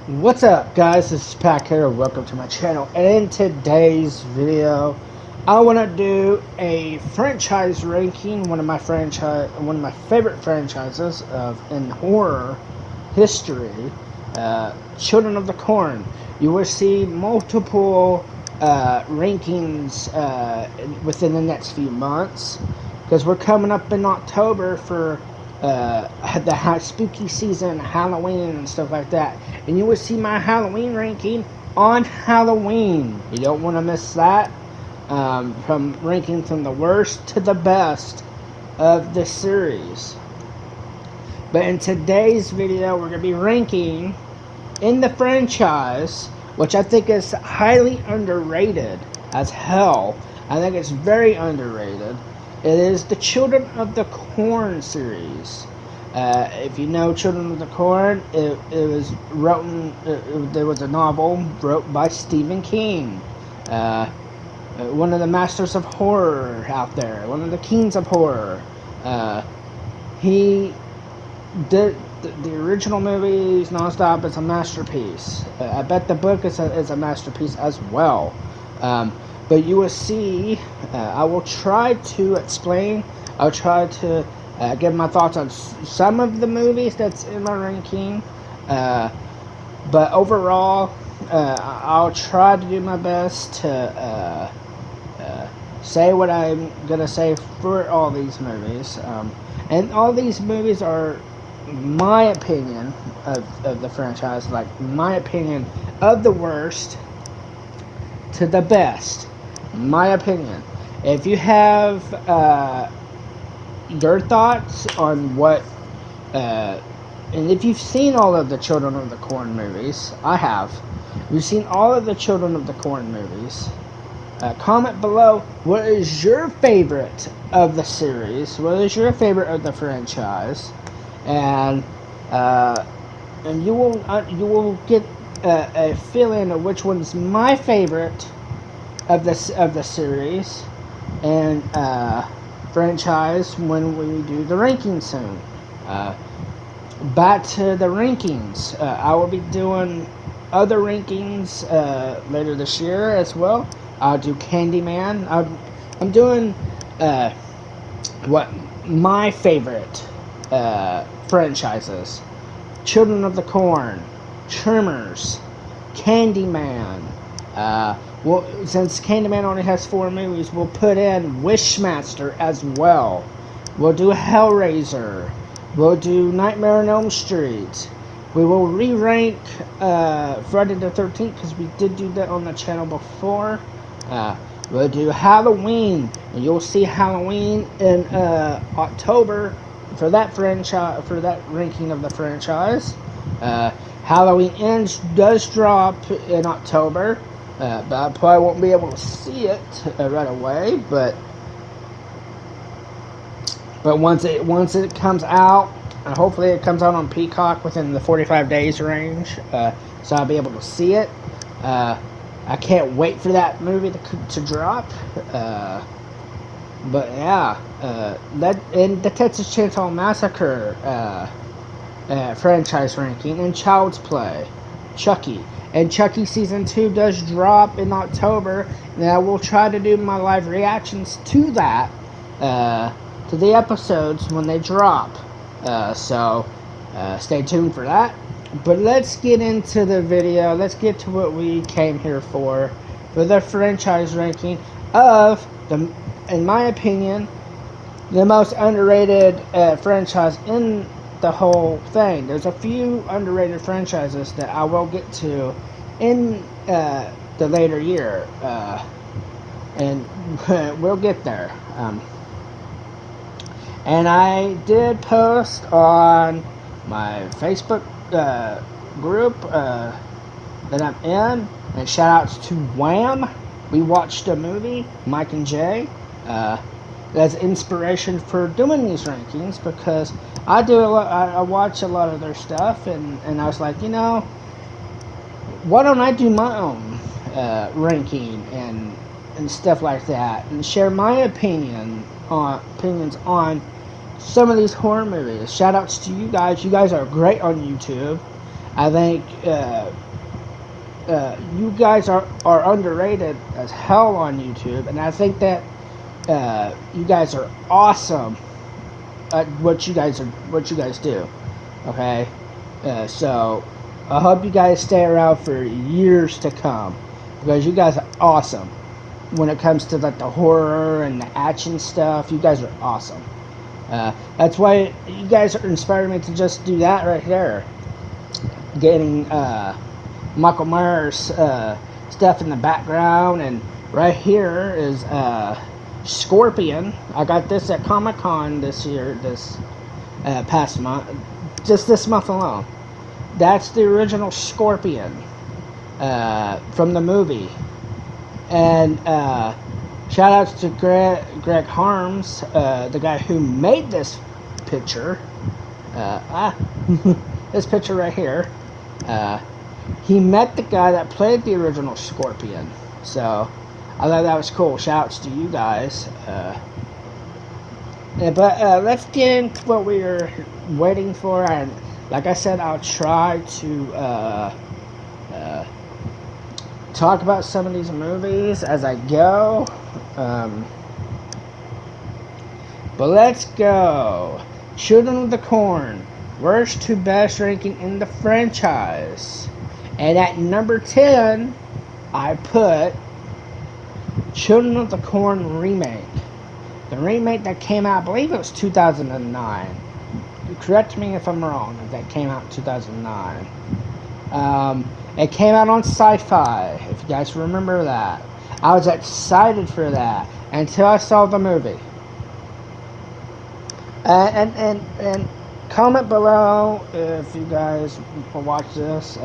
What's up, guys? This is Pat here. Welcome to my channel. And in today's video, I want to do a franchise ranking. One of my favorite franchises in horror history, Children of the Corn. You will see multiple rankings within the next few months, because we're coming up in October for the spooky season, Halloween and stuff like that, and you will see my Halloween ranking on Halloween. You don't want to miss that. From ranking from the worst to the best of the series. But in today's video, we're going to be ranking in the franchise, which I think is highly underrated as hell. I think it's very underrated. It is the Children of the Corn series. If you know Children of the Corn, it was written. There was a novel wrote by Stephen King, one of the masters of horror out there, one of the kings of horror. He did the original movies nonstop. It's a masterpiece. I bet the book is a masterpiece as well. But you will see, I will try to explain, I'll try to give my thoughts on some of the movies that's in my ranking. But overall, I'll try to do my best to say what I'm going to say for all these movies. And all these movies are my opinion of the franchise, like my opinion of the worst to the best. My opinion. If you have your thoughts on what, and if you've seen all of the Children of the Corn movies, I have. If you've seen all of the Children of the Corn movies, comment below what is your favorite of the series, what is your favorite of the franchise, and you will get a feeling of which one's my favorite of the series and franchise when we do the rankings soon. Back to the rankings. I will be doing other rankings later this year as well. I'll do Candyman. I'm doing what my favorite franchises: Children of the Corn, Tremors, Candyman. Well, since Candyman only has 4 movies, we'll put in Wishmaster as well. We'll do Hellraiser. We'll do Nightmare on Elm Street. We will re-rank Friday the 13th, because we did do that on the channel before. We'll do Halloween, and you'll see Halloween in October for that franchise, for that ranking of the franchise. Halloween Ends does drop in October. But I probably won't be able to see it right away. But once it comes out, hopefully it comes out on Peacock within the 45 days range, so I'll be able to see it. I can't wait for that movie to drop. But yeah, and the Texas Chainsaw Massacre franchise ranking, and Child's Play, Chucky. And Chucky Season 2 does drop in October, and I will try to do my live reactions to that, to the episodes when they drop. So stay tuned for that. But let's get into the video. Let's get to what we came here for the franchise ranking of in my opinion, the most underrated franchise in the whole thing. There's a few underrated franchises that I will get to in the later year, and we'll get there. And I did post on my Facebook group that I'm in, and shout outs to Wham! We watched a movie, Mike and Jay, as inspiration for doing these rankings, because I watch a lot of their stuff, and I was like, you know, why don't I do my own ranking and stuff like that, and share my opinions on some of these horror movies. Shout outs to you guys. You guys are great on YouTube. I think you guys are underrated as hell on YouTube, and I think that you guys are awesome at what you guys do. Okay, so I hope you guys stay around for years to come, because you guys are awesome when it comes to like the horror and the action stuff. You guys are awesome. That's why you guys are inspiring me to just do that right there. Getting Michael Myers stuff in the background, and right here is Scorpion. I got this at Comic-Con this year, this past month, just this month alone. That's the original Scorpion from the movie. And shout outs to Greg Harms, the guy who made this picture. This picture right here. He met the guy that played the original Scorpion. So I thought that was cool. Shout outs to you guys. But let's get into what we are waiting for. And like I said, I'll try to talk about some of these movies as I go. But let's go. Children of the Corn, worst to best ranking in the franchise. And at number 10, I put Children of the Corn remake. The remake that came out, I believe it was 2009. Correct me if I'm wrong, if that came out in 2009. It came out on Sci-Fi, if you guys remember that. I was excited for that until I saw the movie. And comment below if you guys watch this.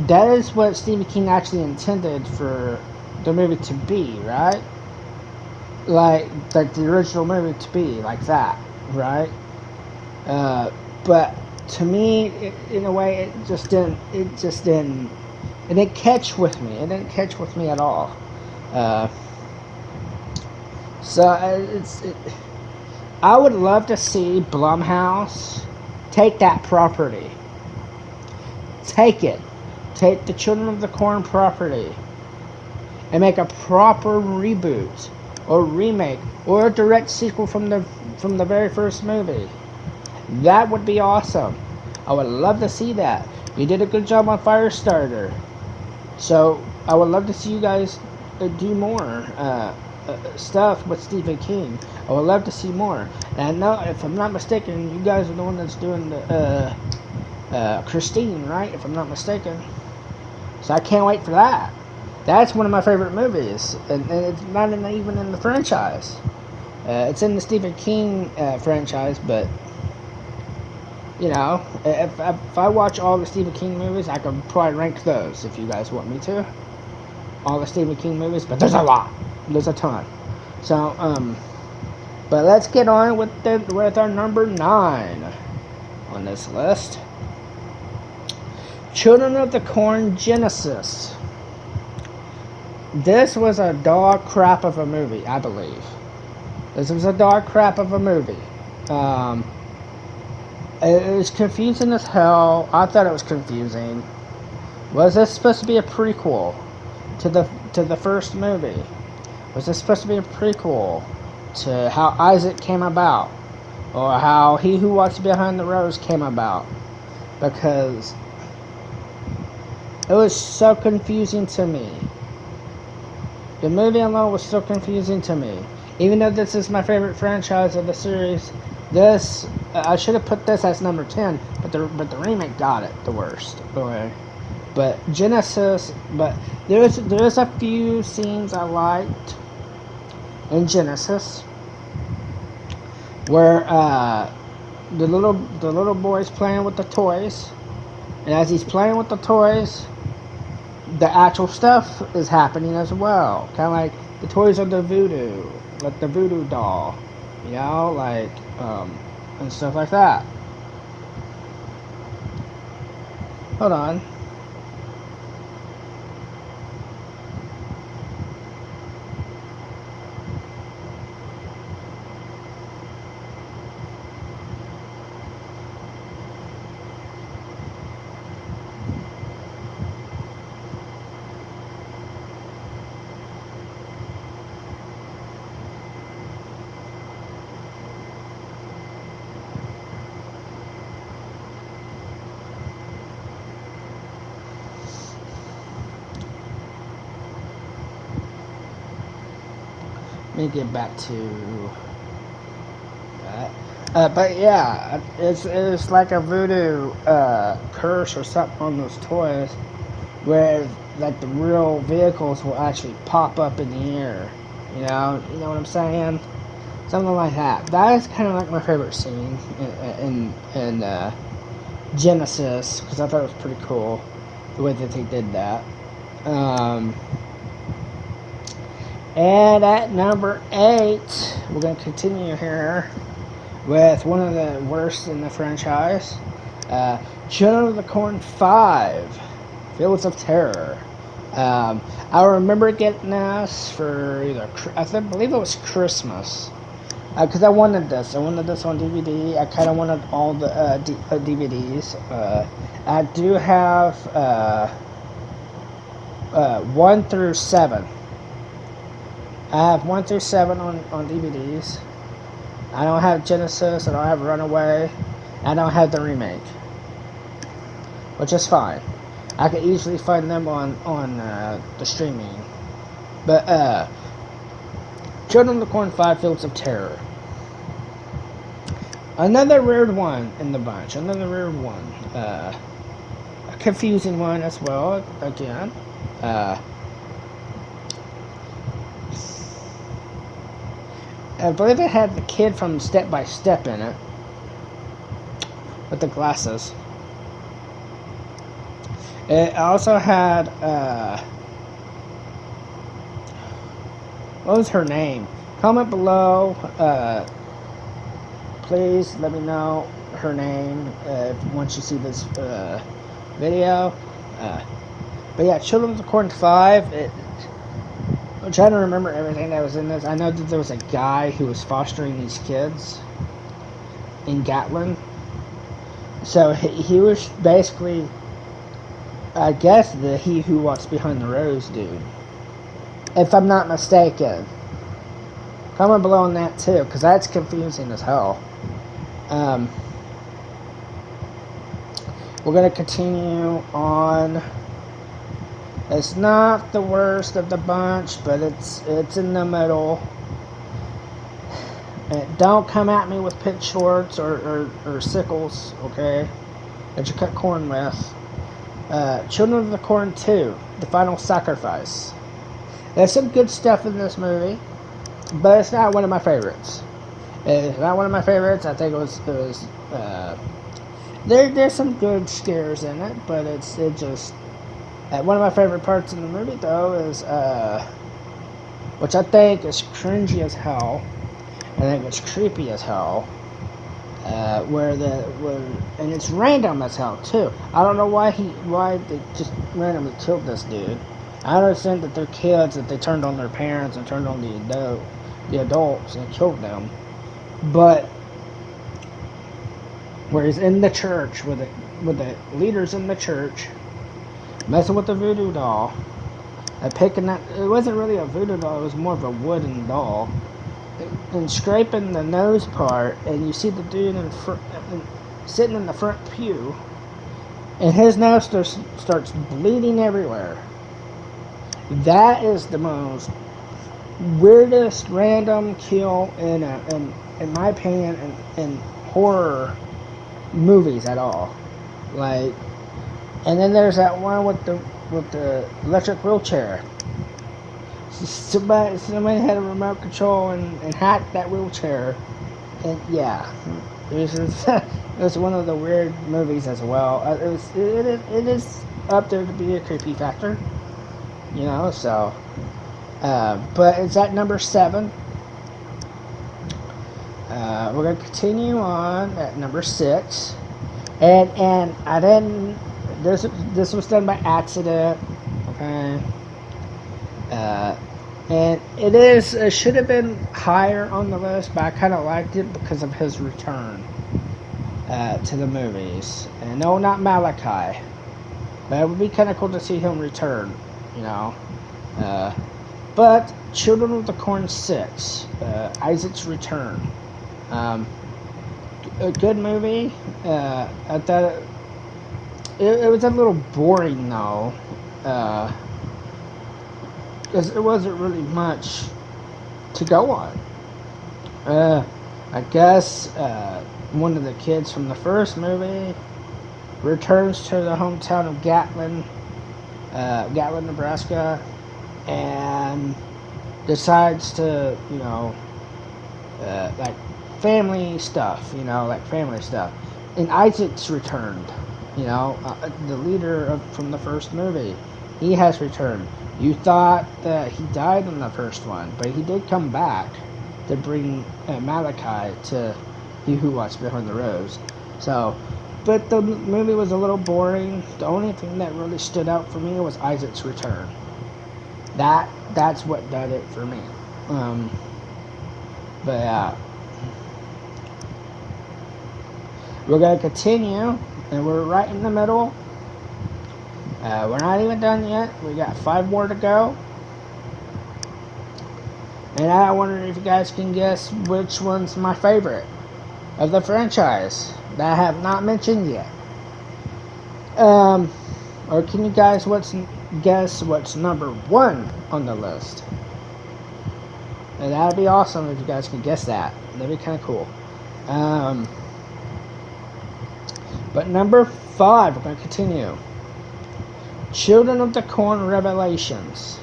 That is what Stephen King actually intended for the movie to be, right? Like the original movie to be like that, right? But to me, in a way, it didn't catch with me. It didn't catch with me at all. I would love to see Blumhouse take that property. Take it. Take the Children of the Corn property and make a proper reboot or remake or a direct sequel from the very first movie. That would be awesome. I would love to see that. You did a good job on Firestarter, so I would love to see you guys do more stuff with Stephen King. I would love to see more. And I know, if I'm not mistaken, you guys are the one that's doing the Christine, right? If I'm not mistaken. So I can't wait for that. That's one of my favorite movies, and it's not even in the franchise. It's in the Stephen King franchise, but you know, if I watch all the Stephen King movies, I could probably rank those if you guys want me to. All the Stephen King movies, but there's a lot. There's a ton. So, but let's get on with our number 9 on this list. Children of the Corn Genesis. This was a dog crap of a movie, I believe. This was a dog crap of a movie. It was confusing as hell. I thought it was confusing. Was this supposed to be a prequel to the first movie? Was this supposed to be a prequel to how Isaac came about, or how He Who Walks Behind the Rose came about? Because it was so confusing to me. The movie alone was so confusing to me. Even though this is my favorite franchise of the series, this I should have put this as number 10, but the remake got it the worst. Okay. But Genesis, but there's a few scenes I liked in Genesis where the little boy's playing with the toys, and as he's playing with the toys, the actual stuff is happening as well. Kind of like the toys are the voodoo, like the voodoo doll, you know, like and stuff like that. Hold on. me get back to that. But yeah, it's like a voodoo curse or something on those toys, where like the real vehicles will actually pop up in the air. You know what I'm saying? Something like that. That is kind of like my favorite scene in Genesis, because I thought it was pretty cool the way that they did that. And at number 8, we're going to continue here with one of the worst in the franchise, Children of the Corn 5, Fields of Terror. I remember getting this for I believe it was Christmas, because I wanted this. I wanted this on DVD. I kind of wanted all the DVDs. I do have 1 through 7. I have 1 through 7 on DVDs. I don't have Genesis. I don't have Runaway. I don't have the remake, which is fine. I could easily find them on the streaming. But Children of the Corn 5, Fields of Terror. Another weird one in the bunch. Another weird one. A confusing one as well, again. I believe it had the kid from Step by Step in it, with the glasses. It also had, what was her name? Comment below, please let me know her name once you see this video. But yeah, Children of the Corn 5, I'm trying to remember everything that was in this. I know that there was a guy who was fostering these kids in Gatlin. So he was basically, I guess, the He Who Walks Behind the Rose dude, if I'm not mistaken. Comment below on that too, because that's confusing as hell. We're going to continue on. It's not the worst of the bunch, but it's in the middle. Don't come at me with pitchforks or sickles, okay? That you cut corn with. Children of the Corn 2, The Final Sacrifice. There's some good stuff in this movie, but it's not one of my favorites. It's not one of my favorites. I think it was there's some good scares in it, but it just. One of my favorite parts in the movie, though, is, which I think is cringy as hell, I think it's creepy as hell, and it's random as hell, too. I don't know why they just randomly killed this dude. I understand that they're kids, that they turned on their parents and turned on the adults and killed them, but where he's in the church with the leaders in the church, messing with the voodoo doll, and picking that. It wasn't really a voodoo doll, it was more of a wooden doll, and scraping the nose part, and you see the dude sitting in the front pew, and his nose starts bleeding everywhere. That is the most weirdest random kill in my opinion in horror movies at all. Like. And then there's that one with the electric wheelchair. Somebody had a remote control and hacked that wheelchair. And yeah, it was one of the weird movies as well. It is up there to be a creepy factor, you know. So, but it's at number 7. We're gonna continue on at number 6, and I didn't. This was done by accident, okay? And it should have been higher on the list, but I kind of liked it because of his return to the movies. And no, not Malachi, but it would be kind of cool to see him return, you know? But Children of the Corn 6, Isaac's Return. A good movie. I thought it was a little boring though, because it wasn't really much to go on. I guess one of the kids from the first movie returns to the hometown of Gatlin, Nebraska, and decides to, like family stuff, And Isaac's returned, the leader from the first movie. He has returned. You thought that he died in the first one, but he did come back to bring Malachi to He Who Walks Behind the Rose. So, but the movie was a little boring. The only thing that really stood out for me was Isaac's return. That's what did it for me. But yeah, we're gonna continue, and we're right in the middle. We're not even done yet. We got 5 more to go. And I wonder if you guys can guess which one's my favorite of the franchise that I have not mentioned yet. Or can you guys guess what's number 1 on the list? And that'd be awesome if you guys could guess that. That'd be kind of cool. But number 5, we're going to continue. Children of the Corn Revelations.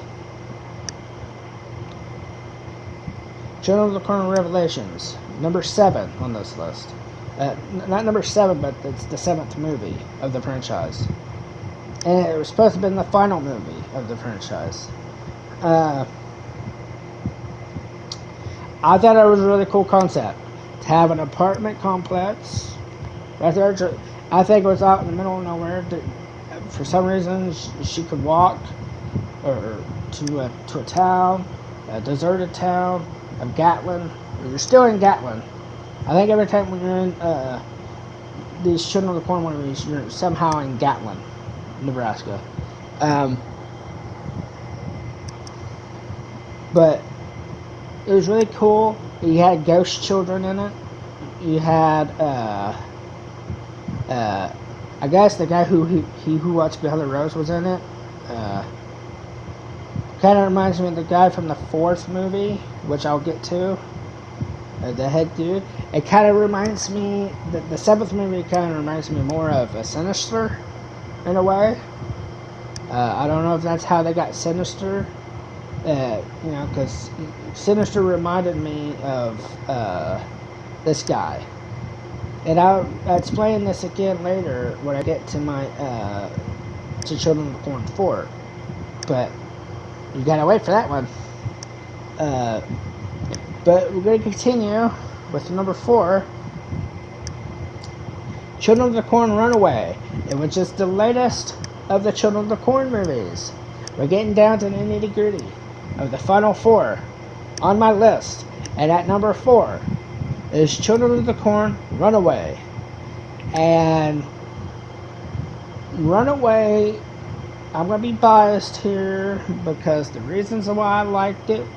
Children of the Corn Revelations. Number 7 on this list. Not number 7, but it's the 7th movie of the franchise. And it was supposed to have been the final movie of the franchise. I thought it was a really cool concept. To have an apartment complex right there. I think it was out in the middle of nowhere. For some reason, she could walk or to a town, a deserted town of Gatlin. You're still in Gatlin. I think every time when you're in these Children of the Corn movies, you're somehow in Gatlin, Nebraska. But it was really cool. You had ghost children in it. You had I guess the guy who Walks Behind the Rose was in it. Kind of reminds me of the guy from the 4th movie, which I'll get to. The head dude. It kind of reminds me, the 7th movie kind of reminds me more of a Sinister, in a way. I don't know if that's how they got Sinister. Because Sinister reminded me of this guy. And I'll explain this again later when I get to my to Children of the Corn 4. But you gotta wait for that one. But we're gonna continue with number 4. Children of the Corn Runaway, which is the latest of the Children of the Corn movies. We're getting down to the nitty gritty of the final 4 on my list. And at number 4 is Children of the Corn Runaway. And Runaway, I'm going to be biased here because the reasons why I liked it,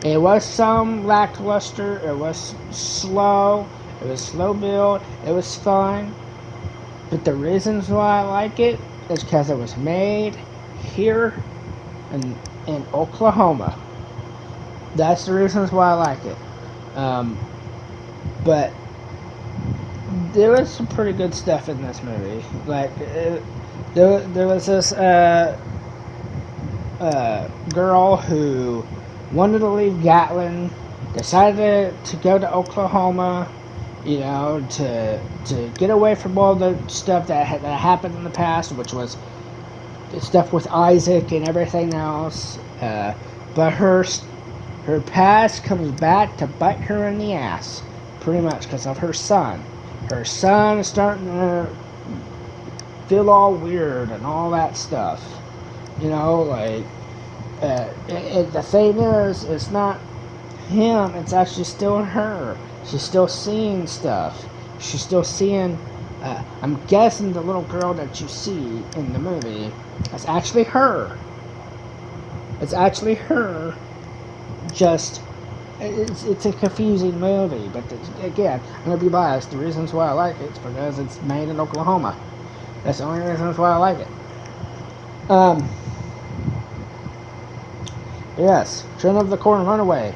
it was some lackluster, it was slow build, it was fun. But the reasons why I like it is because it was made here in Oklahoma. That's the reasons why I like it. But there was some pretty good stuff in this movie. Like there was this girl who wanted to leave Gatlin, decided to go to Oklahoma, to get away from all the stuff that happened in the past, which was stuff with Isaac and everything else. But her past comes back to bite her in the ass, pretty much, because of her son. Her son is starting to feel all weird and all that stuff. The thing is, it's not him, it's actually still her. She's still seeing stuff. She's still seeing, I'm guessing the little girl that you see in the movie, that's actually her. It's actually her. Just, it's a confusing movie, but again, I'm going to be biased. The reasons why I like it is because it's made in Oklahoma. That's the only reasons why I like it. Yes, Children of the Corn Runaway.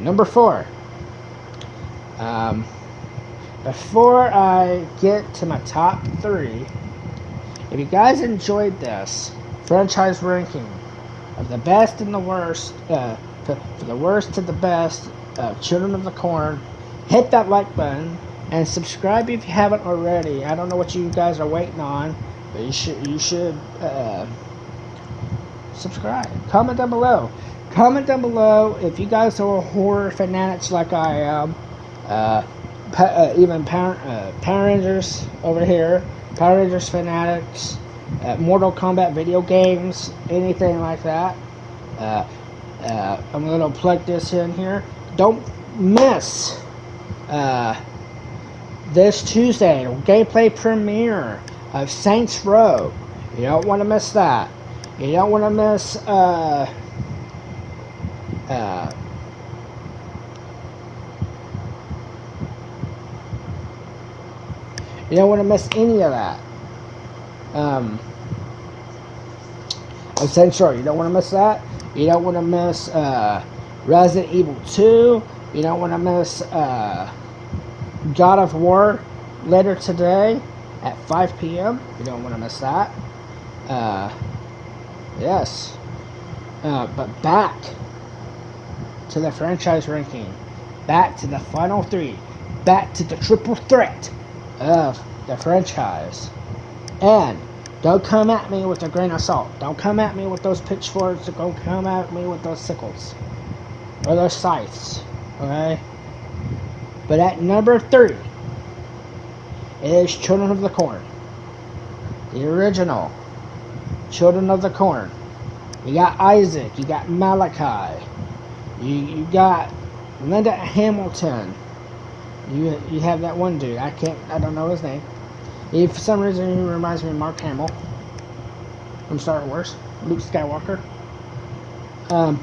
Number 4. Before I get to my top 3, if you guys enjoyed this franchise ranking of the best and the worst, for the worst to the best, Children of the Corn, hit that like button and subscribe if you haven't already. I don't know what you guys are waiting on, but you should subscribe. Comment down below. Comment down below if you guys are horror fanatics like I am. Even Power Rangers over here. Power Rangers fanatics. Mortal Kombat video games. Anything like that. I'm going to plug this in here. Don't miss this Tuesday gameplay premiere of Saints Row. You don't want to miss that. You don't want to miss you don't want to miss any of that. Saints Row. You don't want to miss that. You don't want to miss Resident Evil 2. You don't want to miss God of War later today at 5 p.m. You don't want to miss that. Yes. But back to the franchise ranking. Back to the final 3. Back to the triple threat of the franchise. And don't come at me with a grain of salt. Don't come at me with those pitchforks. Don't come at me with those sickles. Or those scythes. Okay? But at number 3 is Children of the Corn. The original Children of the Corn. You got Isaac. You got Malachi. You got Linda Hamilton. You have that one dude. I don't know his name. For some reason, he reminds me of Mark Hamill from Star Wars. Luke Skywalker. And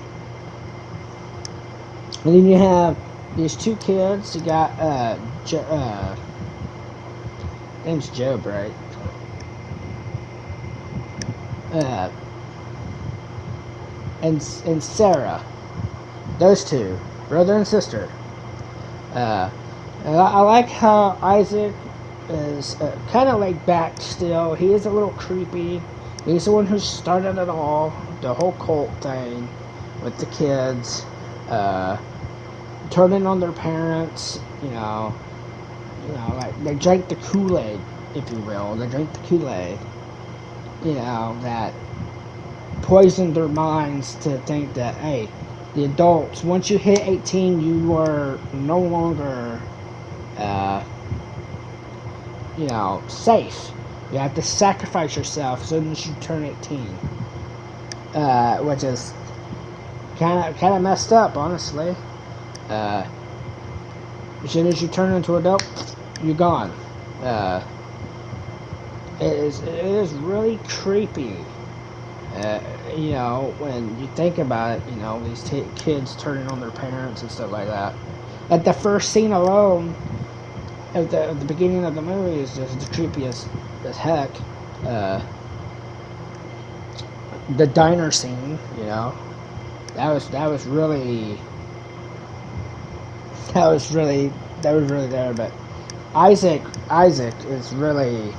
then you have these 2 kids. You got name's Job, right? And Sarah. Those 2, brother and sister. And I like how Isaac is kind of laid back still. He is a little creepy. He's the one who started it all, the whole cult thing with the kids, turning on their parents. Like they drank the Kool-Aid, if you will. They drank the Kool-Aid. That poisoned their minds to think that, hey, the adults, once you hit 18, you are no longer safe. You have to sacrifice yourself as soon as you turn 18, which is kind of messed up, honestly. As soon as you turn into an adult, you're gone. It is really creepy. When you think about it, these kids turning on their parents and stuff like that. Like the first scene alone at the beginning of the movie is just the creepiest as heck. The diner scene, that was really there. But Isaac is really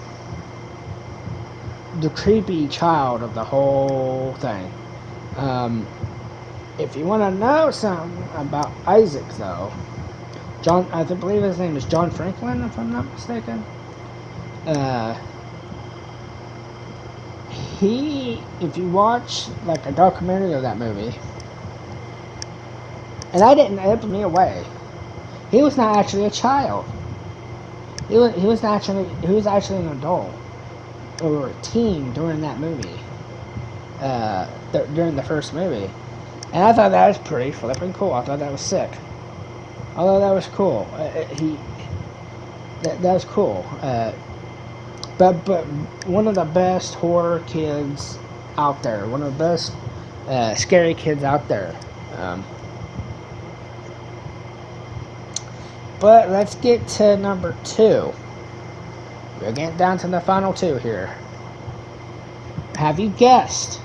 the creepy child of the whole thing. If you want to know something about Isaac, though, I believe his name is John Franklin, if I'm not mistaken. If you watch like a documentary of that movie, and it blew me away. He was not actually a child. He was actually an adult or a teen during that movie. During the first movie, and I thought that was pretty flippin' cool. I thought that was sick. Although that was cool. That was cool. But one of the best horror kids out there. One of the best scary kids out there. But let's get to number 2. We're getting down to the final 2 here. Have you guessed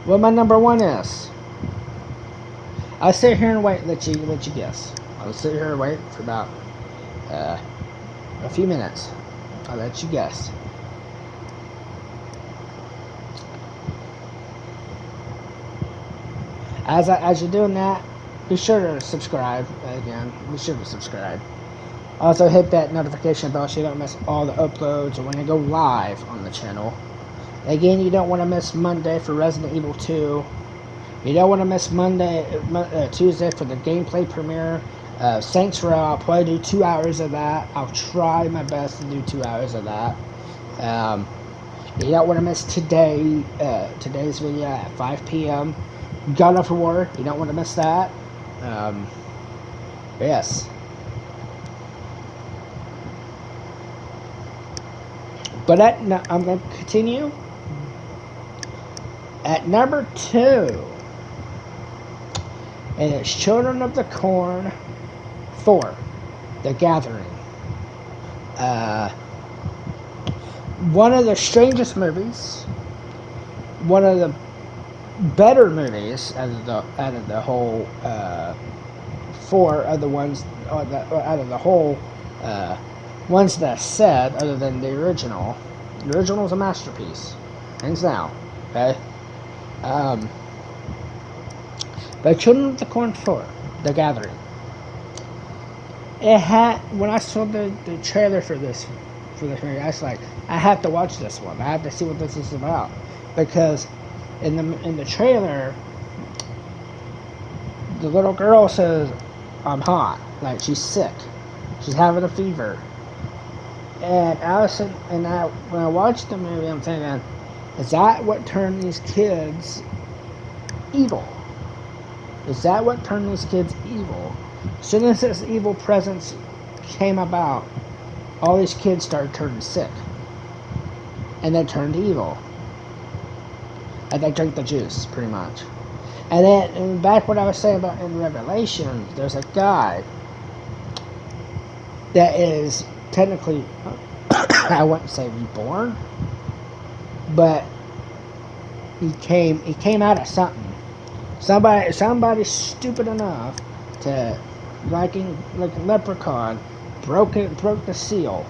what my number 1 is? I'll sit here and wait. Let you guess. I'll sit here and wait for about a few minutes. I'll let you guess. As you're doing that, be sure to subscribe. Again, be sure to subscribe. Also, hit that notification bell so you don't miss all the uploads or when I go live on the channel. Again, you don't want to miss Monday for Resident Evil 2. You don't want to miss Tuesday for the gameplay premiere. Saints Row, I'll probably do 2 hours of that. I'll try my best to do 2 hours of that. You don't want to miss today's video at 5 p.m. God of War, you don't want to miss that. Yes. But I'm going to continue. At number 2, and it's Children of the Corn 4, The Gathering. One of the strangest movies, one of the better movies out of the whole 4 other ones, out of the whole ones that I said, other than the original. The original is a masterpiece, hands down. Okay. But Children of the Corn 4, The Gathering. It had, when I saw the trailer for this movie, I was like, I have to watch this one. I have to see what this is about, because in the trailer, the little girl says, "I'm hot," like she's sick, she's having a fever. And when I watched the movie, I'm thinking, is that what turned these kids evil? Is that what turned these kids evil? As soon as this evil presence came about, all these kids started turning sick. And they turned evil. And they drank the juice, pretty much. And then, back what I was saying about in Revelation, there's a guy that is technically, I wouldn't say reborn, but he came out of something. Somebody stupid enough to, like a leprechaun, broke the seal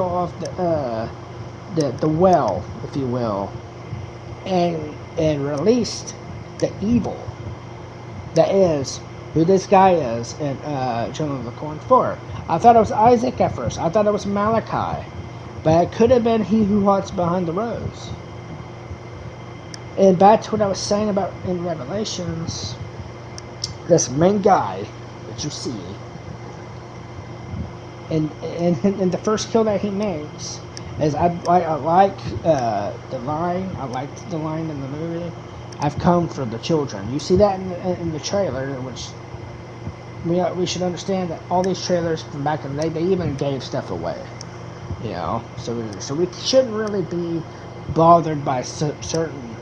off the well, if you will, and released the evil that is who this guy is in Children of the Corn 4. I thought it was Isaac at first. I thought it was Malachi, but it could have been he who hides behind the rose. And back to what I was saying about in Revelations, this main guy that you see, and the first kill that he makes is I like the line. I liked the line in the movie. I've come for the children. You see that in the trailer, which we should understand that all these trailers from back in the day, they even gave stuff away. You know, so we shouldn't really be bothered by certain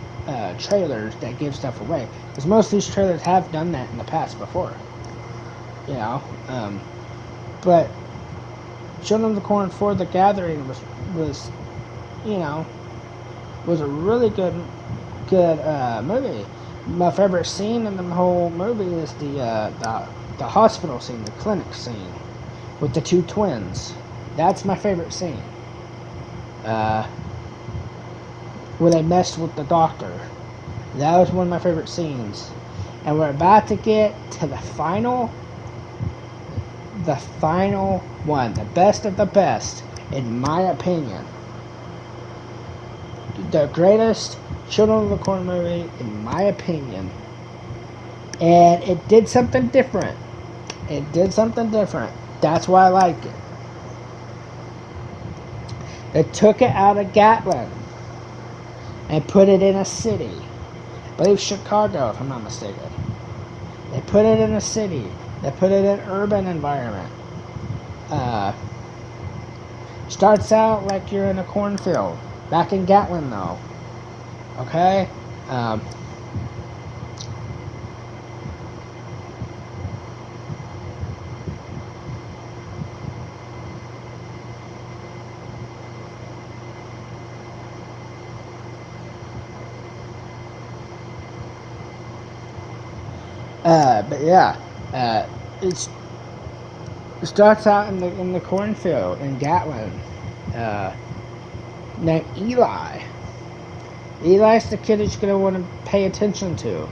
trailers that give stuff away, because most of these trailers have done that in the past before. You know, but Children of the Corn 4, The Gathering was a really good movie. My favorite scene in the whole movie is the hospital scene, the clinic scene with the 2 twins. That's my favorite scene. Where they messed with the doctor. That was one of my favorite scenes. And we're about to get to the final one, the best of the best, in my opinion. The greatest Children of the Corn movie, in my opinion. And it did something different. That's why I like it. They took it out of Gatlin and put it in a city. I believe Chicago, if I'm not mistaken. They put it in a city. They put it in an urban environment. Starts out like you're in a cornfield. Back in Gatlin, though. Okay? But yeah, it starts out in the cornfield in Gatlin. Named Eli. Eli's the kid that you're gonna want to pay attention to,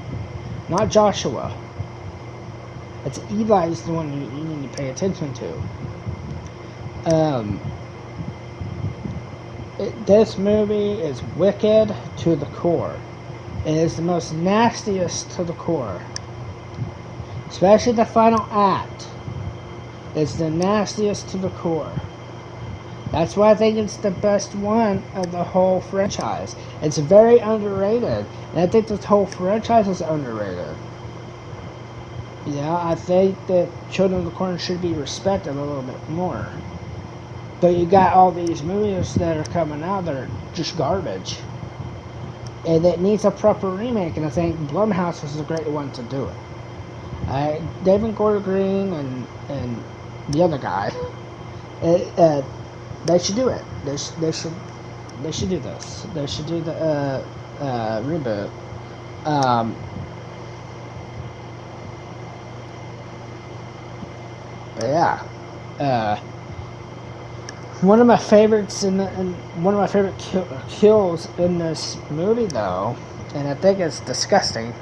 not Joshua. It's Eli's the one you need to pay attention to. This movie is wicked to the core. It is the most nastiest to the core. Especially the final act. It's the nastiest to the core. That's why I think it's the best one of the whole franchise. It's very underrated. And I think this whole franchise is underrated. Yeah, I think that Children of the Corn should be respected a little bit more. But you got all these movies that are coming out that are just garbage. And it needs a proper remake, and I think Blumhouse is a great one to do it. David Gordon Green and the other guy, they should do it. They should do this. They should do the reboot. But yeah, one of my favorites one of my favorite kills in this movie, though, and I think it's disgusting,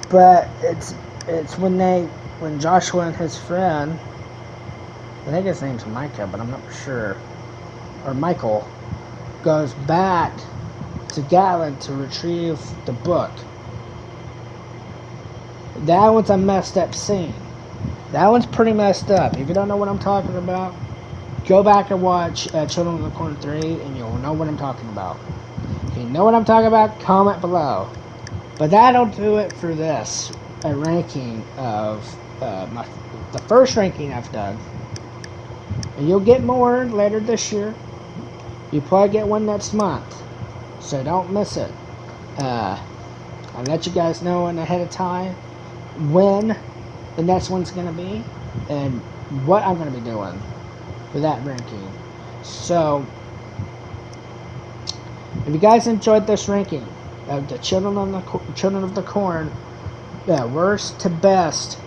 but it's when Joshua and his friend, I think his name's Micah, but I'm not sure, or Michael, goes back to Gatlin to retrieve the book. That one's a messed up scene. That one's pretty messed up. If you don't know what I'm talking about, go back and watch Children of the Corn 3, and you'll know what I'm talking about. If you know what I'm talking about, comment below. But that'll do it for this. A ranking of the first ranking I've done. And you'll get more later this year. You probably get one next month. So don't miss it. I'll let you guys know ahead of time when the next one's going to be and what I'm going to be doing for that ranking. So, if you guys enjoyed this ranking of the Children of the Corn, worst to best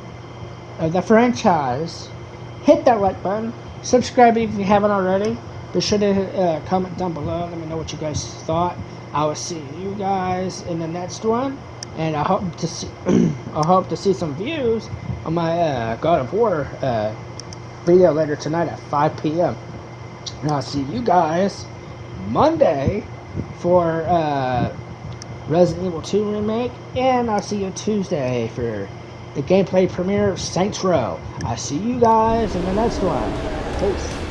of the franchise, hit that like button. Subscribe if you haven't already. Be sure to comment down below. Let me know what you guys thought. I will see you guys in the next one, and I hope to see some views on my God of War video later tonight at 5 p.m. And I'll see you guys Monday for Resident Evil 2 remake, and I'll see you Tuesday for the gameplay premiere of Saints Row. I'll see you guys in the next one. Peace.